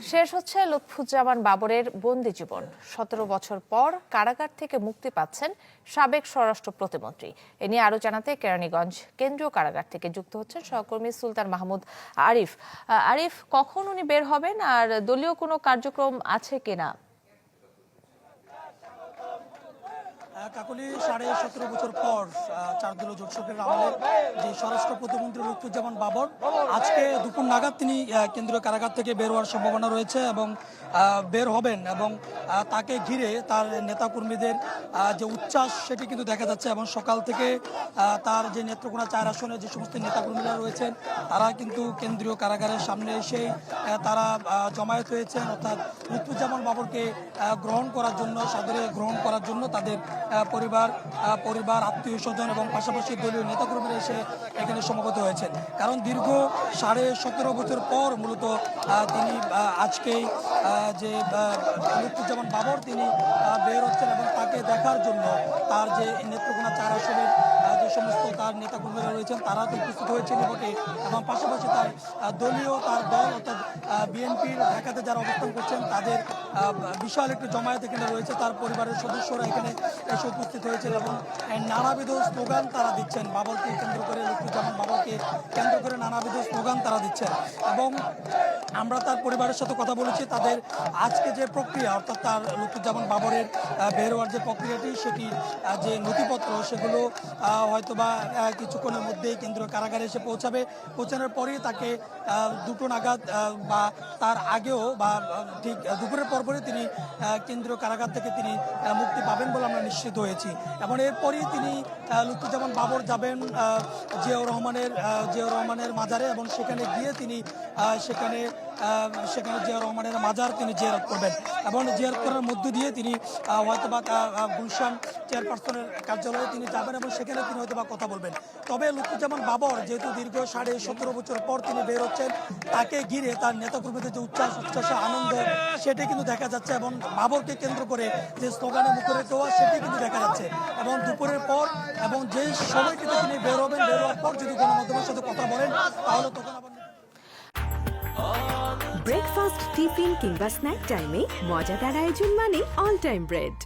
শেষ হচ্ছে লুৎফুজ্জামান বাবরের বন্দি জীবন। ১৭ বছর পর কারাগার থেকে মুক্তি পাচ্ছেন সাবেক স্বরাষ্ট্র প্রতিমন্ত্রী। এ নিয়ে আরো জানাতে কেরানীগঞ্জ কেন্দ্রীয় কারাগার থেকে যুক্ত হচ্ছেন সহকর্মী সুলতান মাহমুদ আরিফ। আরিফ, কখন উনি বের হবেন আর দলীয় কোনো কার্যক্রম আছে কিনা? কাকলি ১৭.৫ বছর পর ৪ দলীয় জোট সরকারের আমলে যে স্বরাষ্ট্র প্রতিমন্ত্রী লুৎফুজ্জামান বাবর আজকে দুপুর নাগাদ তিনি কেন্দ্রীয় কারাগার থেকে বের হওয়ার সম্ভাবনা রয়েছে এবং বের হবেন এবং তাকে ঘিরে তার নেতাকর্মীদের যে উচ্ছ্বাস সেটি কিন্তু দেখা যাচ্ছে এবং সকাল থেকে তার যে নেত্রকোনা ৪ আসনে যে সমস্ত নেতাকর্মীরা রয়েছেন তারা কিন্তু কেন্দ্রীয় কারাগারের সামনে এসেই তারা জমায়েত হয়েছেন, অর্থাৎ লুৎফুজ্জামান বাবরকে গ্রহণ করার জন্য, সাদরে গ্রহণ করার জন্য তাদের পরিবার আত্মীয় স্বজন এবং পাশাপাশি দলীয় নেতাকর্মীরা এসে এখানে সমবেত হয়েছেন। কারণ দীর্ঘ ১৭.৫ বছর পর মূলত তিনি আজকেই যে লুৎফুজ্জামান বাবর তিনি বের হচ্ছেন এবং তাকে দেখার জন্য তার যে নেত্রকোনা ৪ আসনের যে সমস্ত তার নেতাকর্মীরা রয়েছেন তারা তো উপস্থিত হয়েছেন বটে এবং পাশাপাশি তার তার দল অর্থাৎ বিএনপির ঢাকাতে যারা অবস্থান করছেন তাদের বিশাল একটি জমায়েত এখানে রয়েছে। তার পরিবারের সদস্যরা এখানে এসে উপস্থিত হয়েছেন এবং নানাবিধ স্লোগান তারা দিচ্ছেন, বাবরকে কেন্দ্র করে, লুৎফুজ্জামান বাবরকে কেন্দ্র করে নানাবিধ স্লোগান তারা দিচ্ছেন। এবং আমরা তার পরিবারের সাথে কথা বলেছি, তাদের আজকে যে প্রক্রিয়া অর্থাৎ তার লুৎফুজ্জামান বাবরের বের হওয়ার যে প্রক্রিয়াটি সেটি যে নথিপত্র সেগুলো হয়তোবা কিছুক্ষণের মধ্যেই কেন্দ্রীয় কারাগারে এসে পৌঁছানোর পরেই তাকে 2টো নাগাদ বা তার আগেও বা ঠিক দুপুরের পরপরই তিনি কেন্দ্রীয় কারাগার থেকে তিনি মুক্তি পাবেন বলে আমরা নিশ্চিত হয়েছি। এবং এরপরই তিনি লুৎফুজ্জামান বাবর যাবেন জিয়াউর রহমানের মাজারে এবং সেখানে গিয়ে তিনি সেখানে জিয়াউর রহমানের মাজার তিনি জিয়ারত করবেন এবং জিয়ারত করার মধ্য দিয়ে তিনি হয়তোবা গুলশান চেয়ারপারসনের কার্যালয়ে তিনি যাবেন এবং সেখানে তিনি হয়তোবা কথা বলবেন। তবে লুৎফুজ্জামান বাবর যেহেতু দীর্ঘ ১৭.৫ বছর পর তিনি বের হচ্ছেন, তাকে ঘিরে তার নেতাকর্মীদের যে উচ্ছ্বাস আনন্দ সেটি কিন্তু দেখা যাচ্ছে এবং বাবরকে কেন্দ্র করে যে স্লোগানে মুখরিত হওয়া সেটি কিন্তু দেখা যাচ্ছে। এবং দুপুরের পর এবং যে সময়টিতে তিনি বের হওয়ার পর যদি গণমাধ্যমের সাথে কথা বলেন তাহলে তখন আবার ব্রেকফাস্ট, টিফিন কিংবা স্ন্যাক টাইমে মজাদার আয়োজন মানে অল টাইম ব্রেড।